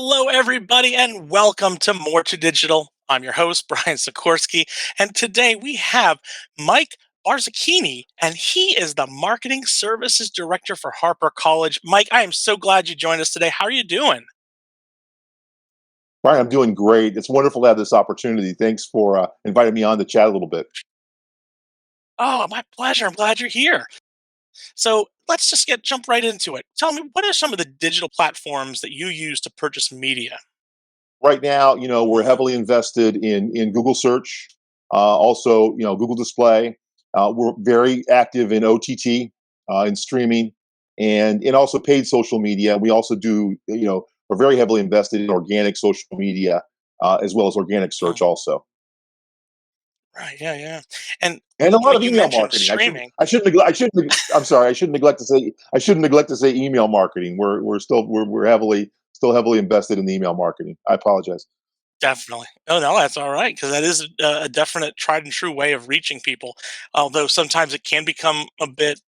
Hello, everybody, and welcome to More to Digital. I'm your host, Brian Sikorsky, and today we have Mike Barzacchini, and he is the Marketing Services Director for Harper College. Mike, I am so glad you joined us today. How are you doing? Brian, I'm doing great. It's wonderful to have this opportunity. Thanks for inviting me on to chat a little bit. Oh, my pleasure. I'm glad you're here. So let's just get jump right into it. Tell me, what are some of the digital platforms that you use to purchase media? Right now, we're heavily invested in Google Search, also, Google Display. We're very active in OTT, in streaming, and also paid social media. We also do, we're very heavily invested in organic social media, as well as organic search also. Right. Yeah. Yeah. And And a lot of you email mentioned marketing. streaming. I'm sorry. I shouldn't neglect to say email marketing. We're still heavily invested in the email marketing. I apologize. Definitely. Oh, no, that's all right because that is a definite tried and true way of reaching people. Although sometimes it can become a bit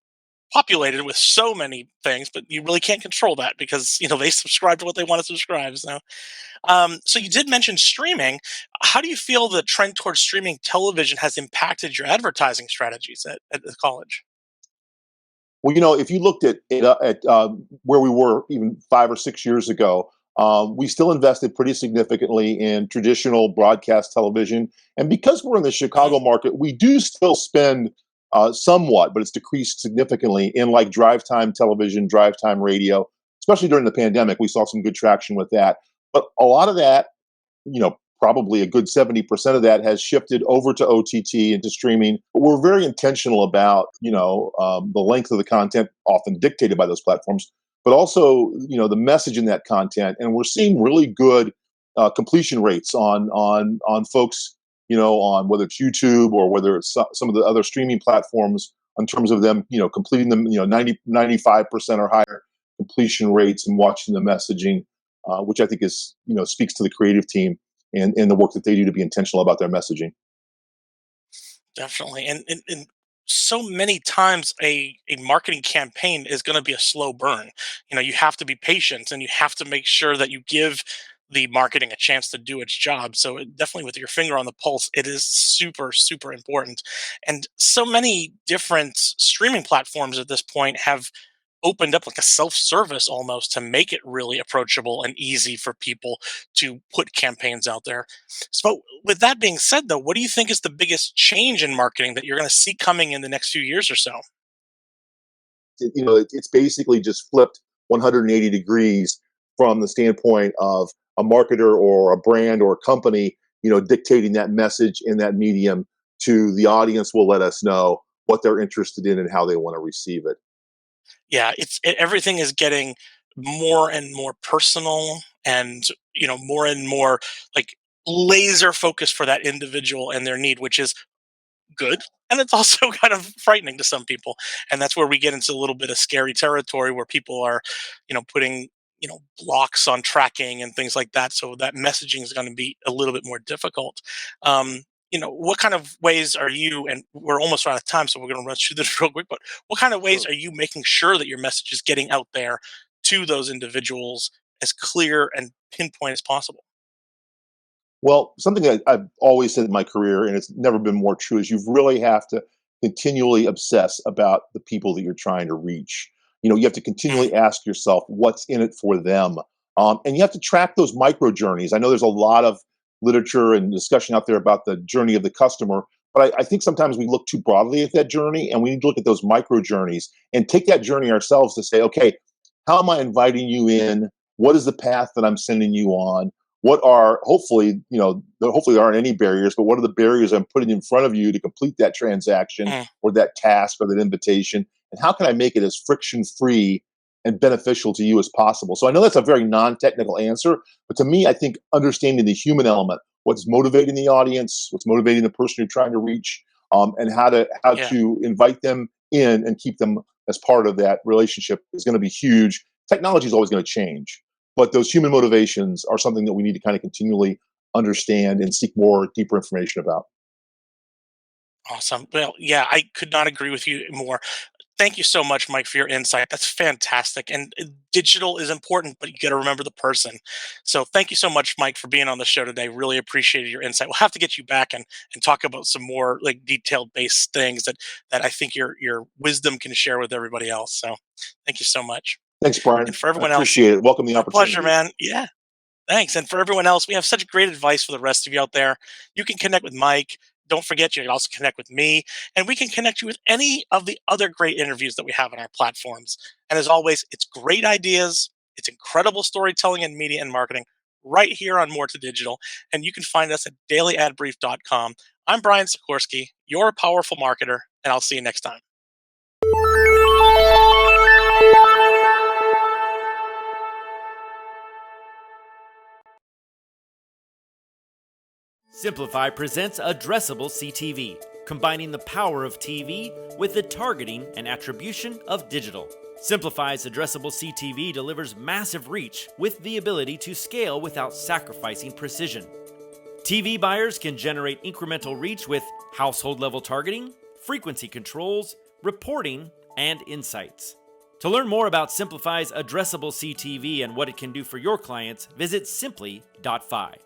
populated with so many things, but you really can't control that because they subscribe to what they want to subscribe. So you did mention streaming. How do you feel the trend towards streaming television has impacted your advertising strategies at the college? Well, if you looked at where we were even 5 or 6 years ago, we still invested pretty significantly in traditional broadcast television. And because we're in the Mhm. Chicago market, we do still spend somewhat, but it's decreased significantly in like drive time television, drive time radio. Especially during the pandemic, we saw some good traction with that. But a lot of that, probably a good 70% of that has shifted over to OTT and to streaming. But we're very intentional about, the length of the content, often dictated by those platforms, but also, the message in that content. And we're seeing really good completion rates on folks, on whether it's YouTube or whether it's some of the other streaming platforms in terms of them, completing them, 95% or higher completion rates and watching the messaging, which I think is, speaks to the creative team and the work that they do to be intentional about their messaging. Definitely. And so many times a marketing campaign is going to be a slow burn. You have to be patient and you have to make sure that you give the marketing a chance to do its job. So definitely with your finger on the pulse, it is super, super important. And so many different streaming platforms at this point have opened up like a self-service almost to make it really approachable and easy for people to put campaigns out there. So with that being said though, what do you think is the biggest change in marketing that you're going to see coming in the next few years or so? It's basically just flipped 180 degrees from the standpoint of a marketer or a brand or a company, dictating that message in that medium to the audience will let us know what they're interested in and how they want to receive it. Yeah, everything is getting more and more personal and more and more like laser focused for that individual and their need, which is good, and it's also kind of frightening to some people, and that's where we get into a little bit of scary territory where people are putting blocks on tracking and things like that, so that messaging is going to be a little bit more difficult. What kind of ways are you, and we're almost out of time, so we're going to run through this real quick, but what kind of ways Sure. are you making sure that your message is getting out there to those individuals as clear and pinpoint as possible? Well, something that I've always said in my career, and it's never been more true, is you really have to continually obsess about the people that you're trying to reach. You have to Mhm. continually ask yourself what's in it for them. And you have to track those micro journeys. I know there's a lot of literature and discussion out there about the journey of the customer, but I think sometimes we look too broadly at that journey and we need to look at those micro journeys and take that journey ourselves to say, okay, how am I inviting you in? What is the path that I'm sending you on? What are hopefully there aren't any barriers, but what are the barriers I'm putting in front of you to complete that transaction Mm. or that task or that invitation? And how can I make it as friction free and beneficial to you as possible? So I know that's a very non-technical answer, but to me, I think understanding the human element, what's motivating the audience, what's motivating the person you're trying to reach, and how Yeah. to invite them in and keep them as part of that relationship is going to be huge. Technology is always going to change, but those human motivations are something that we need to kind of continually understand and seek more deeper information about. Awesome. Well, yeah, I could not agree with you more. Thank you so much, Mike, for your insight. That's fantastic. And digital is important, but you got to remember the person. So thank you so much, Mike, for being on the show today. Really appreciated your insight. We'll have to get you back and talk about some more like detailed based things that I think your wisdom can share with everybody else. So thank you so much. Thanks, And Brian. for I everyone else, appreciate it. Welcome the my pleasure, opportunity. man. Yeah. Thanks. And for everyone else, we have such great advice for the rest of you out there. You can connect with Mike. Don't forget, you can also connect with me, and we can connect you with any of the other great interviews that we have on our platforms. And as always, it's great ideas, it's incredible storytelling in media and marketing right here on More to Digital. And you can find us at dailyadbrief.com. I'm Brian Sikorsky, your powerful marketer, and I'll see you next time. Simplify presents Addressable CTV, combining the power of TV with the targeting and attribution of digital. Simplify's Addressable CTV delivers massive reach with the ability to scale without sacrificing precision. TV buyers can generate incremental reach with household level targeting, frequency controls, reporting, and insights. To learn more about Simplify's Addressable CTV and what it can do for your clients, visit simply.fi.